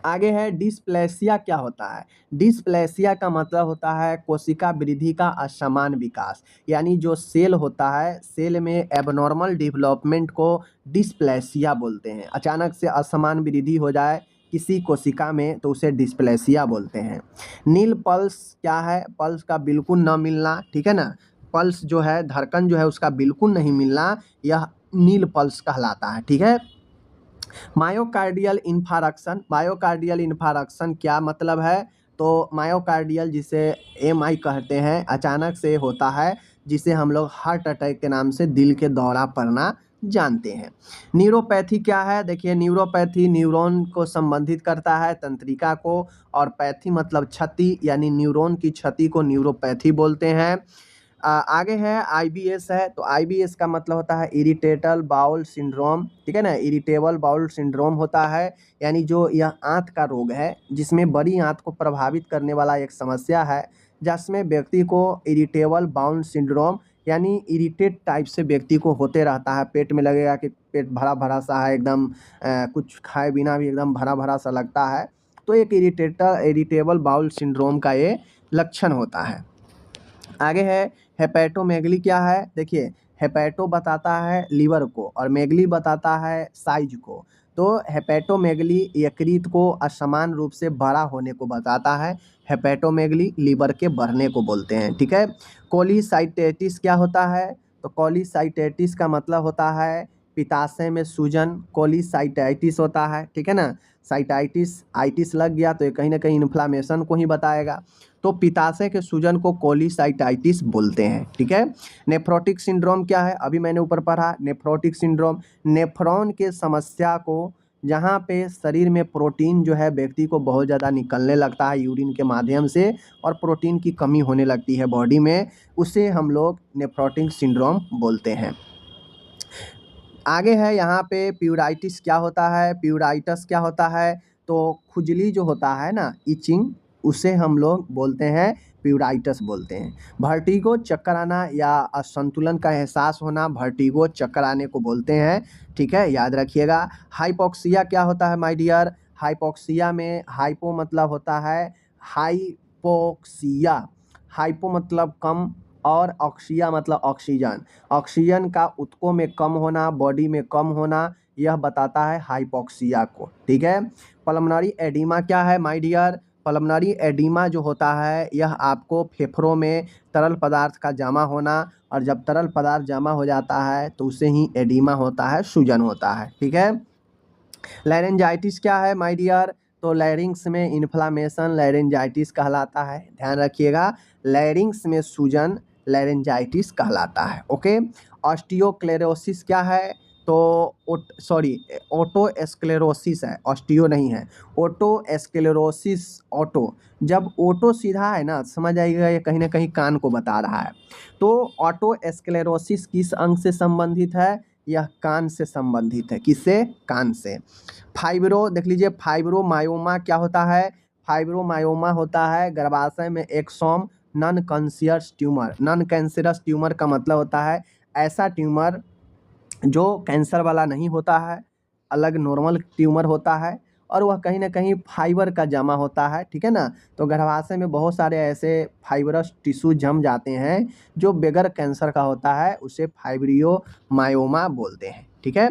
आगे है डिस्प्लेसिया क्या होता है। डिस्प्लेसिया का मतलब होता है कोशिका वृद्धि का असमान विकास, यानी जो सेल होता है सेल में एबनॉर्मल डेवलपमेंट को डिस्प्लेसिया बोलते हैं। अचानक से असमान वृद्धि हो जाए किसी कोशिका में तो उसे डिस्प्लेसिया बोलते हैं। नील पल्स क्या है, पल्स का बिल्कुल न मिलना, ठीक है ना, पल्स जो है धड़कन जो है उसका बिल्कुल नहीं मिलना, यह नील पल्स कहलाता है। ठीक है, मायोकार्डियल इन्फारक्शन, मायोकार्डियल इन्फारक्शन क्या मतलब है, तो मायोकार्डियल जिसे एमआई कहते हैं अचानक से होता है, जिसे हम लोग हार्ट अटैक के नाम से दिल के दौरा पड़ना जानते हैं। न्यूरोपैथी क्या है, देखिए न्यूरोपैथी न्यूरॉन को संबंधित करता है, तंत्रिका को, और पैथी मतलब क्षति, यानी न्यूरॉन की क्षति को न्यूरोपैथी बोलते हैं। आगे है आईबीएस है, तो आईबीएस का मतलब होता है इरिटेबल बाउल सिंड्रोम, ठीक है ना, इरिटेबल बाउल सिंड्रोम होता है, यानी जो यह आंत का रोग है जिसमें बड़ी आंत को प्रभावित करने वाला एक समस्या है, जिसमें व्यक्ति को इरिटेबल बाउल सिंड्रोम यानी इरिटेट टाइप से व्यक्ति को होते रहता है, पेट में लगेगा कि पेट भरा भरा सा है एकदम, कुछ खाए बिना भी एकदम भरा भरा सा लगता है, तो एक इरिटेबल बाउल सिंड्रोम का ये लक्षण होता है। आगे है हेपेटोमेगली क्या है, देखिए हेपेटो बताता है लीवर को और मेगली बताता है साइज को, तो हेपेटोमेगली यकृत को असमान रूप से बड़ा होने को बताता है, हेपेटोमेगली लीवर के बढ़ने को बोलते हैं। ठीक है, कोलीसाइटिस क्या होता है, तो कोलीसाइटिस का मतलब होता है पित्ताशय में सूजन, कोलीसाइटिस होता है, ठीक है ना, साइटाइटिस आइटिस लग गया तो ये कहीं ना कहीं इन्फ्लामेशन को ही बताएगा, तो पित्ताशय के सूजन को कोलीसाइटिस बोलते हैं। ठीक है, नेफ्रोटिक सिंड्रोम क्या है, अभी मैंने ऊपर पढ़ा नेफ्रोटिक सिंड्रोम, नेफ्रॉन के समस्या को, जहाँ पे शरीर में प्रोटीन जो है व्यक्ति को बहुत ज़्यादा निकलने लगता है यूरिन के माध्यम से और प्रोटीन की कमी होने लगती है बॉडी में, उसे हम लोग नेफ्रोटिक सिंड्रोम बोलते हैं। आगे है यहाँ पे प्यूराइटिस क्या होता है, प्यूराइटिस क्या होता है, तो खुजली जो होता है ना, इचिंग, उसे हम लोग बोलते हैं प्यूराइटिस बोलते हैं। वर्टिगो चक्कर आना या असंतुलन का एहसास होना, वर्टिगो चक्कर आने को बोलते हैं। ठीक है, याद रखिएगा। हाइपोक्सिया क्या होता है माय डियर, हाइपोक्सिया में हाइपो मतलब होता है हाइपोक्सिया, हाइपो मतलब कम और ऑक्सिया मतलब ऑक्सीजन, ऑक्सीजन का ऊतकों में कम होना, बॉडी में कम होना, यह बताता है हाइपोक्सिया को। ठीक है, पल्मोनरी एडिमा क्या है माय डियर, पल्मोनरी एडिमा जो होता है यह आपको फेफड़ों में तरल पदार्थ का जमा होना, और जब तरल पदार्थ जमा हो जाता है तो उसे ही एडिमा होता है, सूजन होता है। ठीक है, लैरेंजाइटिस क्या है माय डियर, तो लैरिंग्स में इन्फ्लामेशन लैरेंजाइटिस कहलाता है, ध्यान रखिएगा, लैरिंग्स में सूजन लैरेंजाइटिस कहलाता है। ओके, ऑस्टियोक्लेरोसिस क्या है, तो ओटोस्क्लेरोसिस है, ऑस्टियो नहीं है, ओटोस्क्लेरोसिस, ओटो, जब ओटो सीधा है ना समझ आइएगा ये कहीं ना कहीं कान को बता रहा है, तो ऑटोस्क्लेरोसिस किस अंग से संबंधित है, यह कान से संबंधित है, किससे, कान से। फाइब्रो देख लीजिए, फाइब्रोमायोमा क्या होता है, फाइब्रोमायोमा होता है गर्भाशय में एक some non cancerous tumour, non cancerous tumour का मतलब होता है ऐसा ट्यूमर जो कैंसर वाला नहीं होता है, अलग नॉर्मल ट्यूमर होता है और वह कहीं ना कहीं फाइबर का जमा होता है। ठीक है ना, तो गर्भाशय में बहुत सारे ऐसे फाइबरस टिश्यू जम जाते हैं जो बगैर कैंसर का होता है, उसे फाइब्रियोमायोमा बोलते हैं। ठीक है,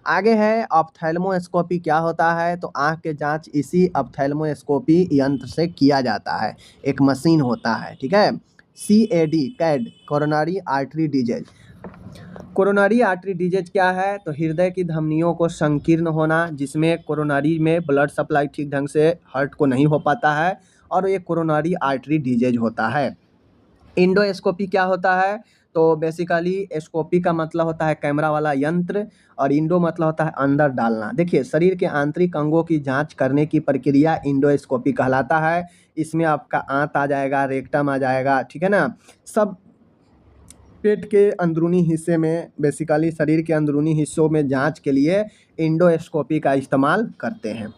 आगे है ऑप्थेल्मोस्कोपी क्या होता है, तो आँख के जांच इसी ऑप्थेल्मोस्कोपी यंत्र से किया जाता है, एक मशीन होता है। ठीक है, CAD CAD coronary artery disease, coronary artery disease क्या है, तो हृदय की धमनियों को संकीर्ण होना, जिसमें कोरोनरी में ब्लड सप्लाई ठीक ढंग से हार्ट को नहीं हो पाता है, और ये कोरोनरी आर्टरी डिजीज होता है। इंडोस्कोपी क्या होता है, तो बेसिकली स्कोपी का मतलब होता है कैमरा वाला यंत्र, और इंडो मतलब होता है अंदर डालना। देखिए शरीर के आंतरिक अंगों की जांच करने की प्रक्रिया इंडोस्कोपी कहलाता है, इसमें आपका आंत आ जाएगा, रेक्टम आ जाएगा, ठीक है ना, सब पेट के अंदरूनी हिस्से में, बेसिकली शरीर के अंदरूनी हिस्सों में जांच के लिए इंडोस्कोपी का इस्तेमाल करते हैं।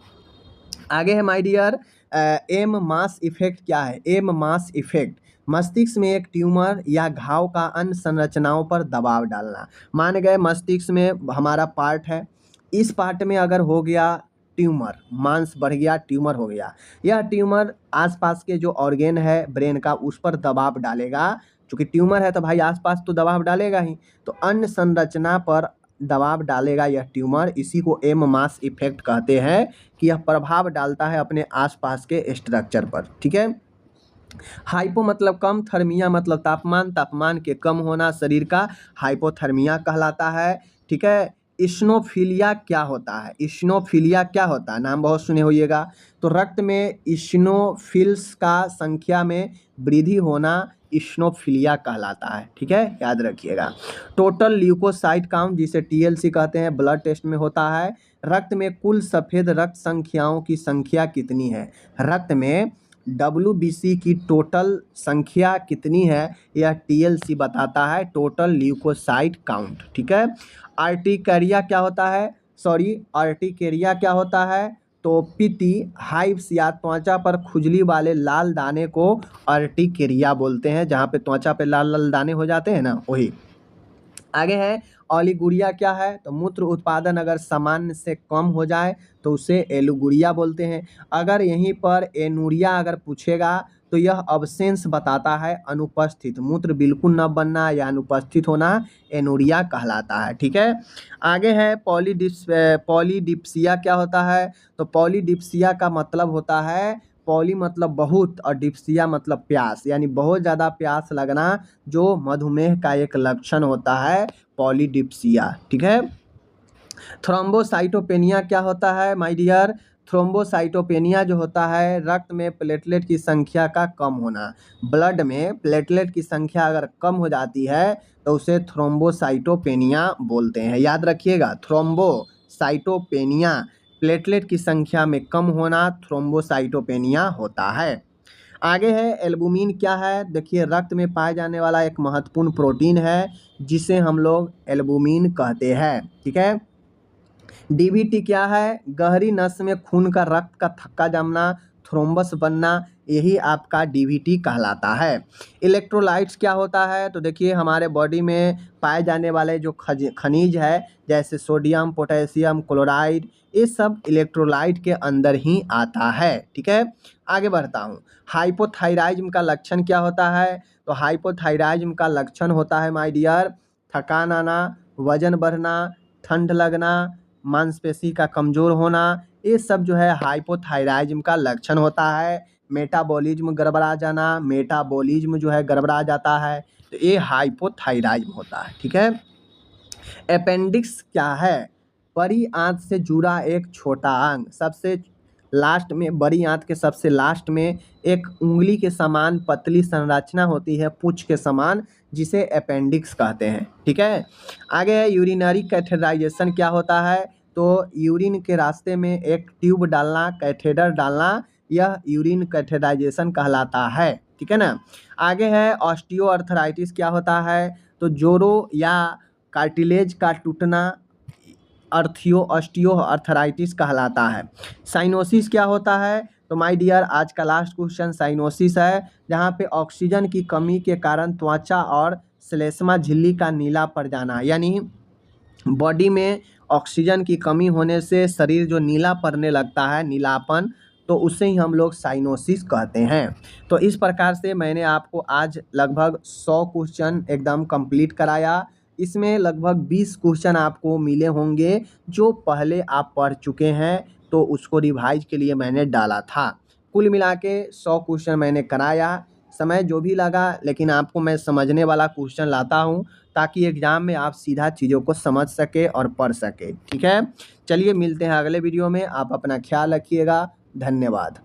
आगे है my dear M mass effect क्या है? एम मास इफेक्ट मस्तिष्क में एक ट्यूमर या घाव का अन्य संरचनाओं पर दबाव डालना। मान गए मस्तिष्क में हमारा पार्ट है, इस पार्ट में अगर हो गया ट्यूमर, मांस बढ़ गया, ट्यूमर हो गया, यह ट्यूमर आसपास के जो ऑर्गेन है ब्रेन का उस पर दबाव डालेगा। चूंकि ट्यूमर है तो भाई आसपास तो दबाव डालेगा ही, तो अन्य संरचना पर दबाव डालेगा यह ट्यूमर। इसी को एम मास इफेक्ट कहते हैं कि यह प्रभाव डालता है अपने आसपास के स्ट्रक्चर पर। ठीक है। हाइपो मतलब कम, थर्मिया मतलब तापमान, तापमान के कम होना शरीर का हाइपोथर्मिया कहलाता है। ठीक है। इस्नोफिलिया क्या होता है? इस्नोफिलिया क्या होता है? नाम बहुत सुने होइएगा। तो रक्त में इस्नोफिल्स का संख्या में वृद्धि होना इस्नोफिलिया कहलाता है। ठीक है, याद रखिएगा। टोटल ल्यूकोसाइट काउंट जिसे टीएलसी कहते हैं, ब्लड टेस्ट में होता है। रक्त में कुल सफ़ेद रक्त संख्याओं की संख्या कितनी है? रक्त में WBC की टोटल संख्या कितनी है यह टीएलसी बताता है, टोटल ल्यूकोसाइट काउंट। ठीक है। आर्टिकेरिया क्या होता है? आर्टिकेरिया क्या होता है? तो पिती हाइव्स या त्वचा पर खुजली वाले लाल दाने को आर्टिकेरिया बोलते हैं, जहाँ पे त्वचा पे लाल लाल दाने हो जाते हैं ना, वही। आगे है ओलिगुरिया क्या है? तो मूत्र उत्पादन अगर सामान्य से कम हो जाए तो उसे एलुगुरिया बोलते हैं। अगर यहीं पर एनुरिया अगर पूछेगा तो यह अब्सेंस बताता है, अनुपस्थित, मूत्र बिल्कुल न बनना या अनुपस्थित होना एनुरिया कहलाता है। ठीक है। आगे है पॉलीडिप्सिया क्या होता है? तो पॉलीडिप्सिया का मतलब होता है, पॉली मतलब बहुत और डिप्सिया मतलब प्यास, यानी बहुत ज़्यादा प्यास लगना, जो मधुमेह का एक लक्षण होता है, पॉलीडिप्सिया। ठीक है। थ्रोम्बोसाइटोपेनिया क्या होता है माय डियर? थ्रोम्बोसाइटोपेनिया जो होता है रक्त में प्लेटलेट की संख्या का कम होना। ब्लड में प्लेटलेट की संख्या अगर कम हो जाती है तो उसे थ्रोम्बोसाइटोपेनिया बोलते हैं। याद रखिएगा, थ्रोम्बोसाइटोपेनिया, प्लेटलेट की संख्या में कम होना थ्रोम्बोसाइटोपेनिया होता है। आगे है एल्बुमिन क्या है? देखिए, रक्त में पाए जाने वाला एक महत्वपूर्ण प्रोटीन है जिसे हम लोग एल्बुमिन कहते हैं। ठीक है। डीबीटी क्या है? गहरी नस में खून का रक्त का थक्का जमना, थ्रोम्बस बनना, यही आपका डीबीटी कहलाता है। इलेक्ट्रोलाइट्स क्या होता है? तो देखिए, हमारे बॉडी में पाए जाने वाले जो खनिज है, जैसे सोडियम, पोटेशियम, क्लोराइड, ये सब इलेक्ट्रोलाइट के अंदर ही आता है। ठीक है। आगे बढ़ता हूँ। हाइपोथायराइज्म का लक्षण क्या होता है? तो हाइपोथायराइज्म का लक्षण होता है माय डियर, थकान आना, वजन बढ़ना, ठंड लगना, मांसपेशी का कमज़ोर होना, ये सब जो है हाइपोथायराइज्म का लक्षण होता है। मेटाबॉलिज्म गड़बड़ा जाना, मेटाबॉलिज्म जो है गड़बड़ा जाता है, तो ये हाइपोथायराइज्म होता है। ठीक है। अपेंडिक्स क्या है? बड़ी आंत से जुड़ा एक छोटा अंग, सबसे लास्ट में, बड़ी आंत के सबसे लास्ट में एक उंगली के समान पतली संरचना होती है, पूंछ के समान, जिसे अपेंडिक्स कहते हैं। ठीक है। आगे है यूरिनरी कैथेटराइजेशन क्या होता है? तो यूरिन के रास्ते में एक ट्यूब डालना, कैथेटर डालना, यह यूरिन कैथेटराइजेशन कहलाता है। ठीक है ना। आगे है ऑस्टियोआर्थराइटिस क्या होता है? तो जोड़ों या कार्टिलेज का टूटना ऑस्टियोआर्थराइटिस कहलाता है। साइनोसिस क्या होता है? तो माय डियर, आज का लास्ट क्वेश्चन साइनोसिस है, जहाँ पे ऑक्सीजन की कमी के कारण त्वचा और श्लेष्मा झिल्ली का नीला पड़ जाना, यानी बॉडी में ऑक्सीजन की कमी होने से शरीर जो नीला पड़ने लगता है, नीलापन, तो उसे ही हम लोग साइनोसिस कहते हैं। तो इस प्रकार से मैंने आपको आज लगभग 100 क्वेश्चन एकदम कंप्लीट कराया। इसमें लगभग 20 क्वेश्चन आपको मिले होंगे जो पहले आप पढ़ चुके हैं, तो उसको रिवाइज के लिए मैंने डाला था। कुल मिला के 100 क्वेश्चन मैंने कराया। समय जो भी लगा, लेकिन आपको मैं समझने वाला क्वेश्चन लाता हूँ ताकि एग्ज़ाम में आप सीधा चीज़ों को समझ सके और पढ़ सके। ठीक है। चलिए मिलते हैं अगले वीडियो में। आप अपना ख्याल रखिएगा। धन्यवाद।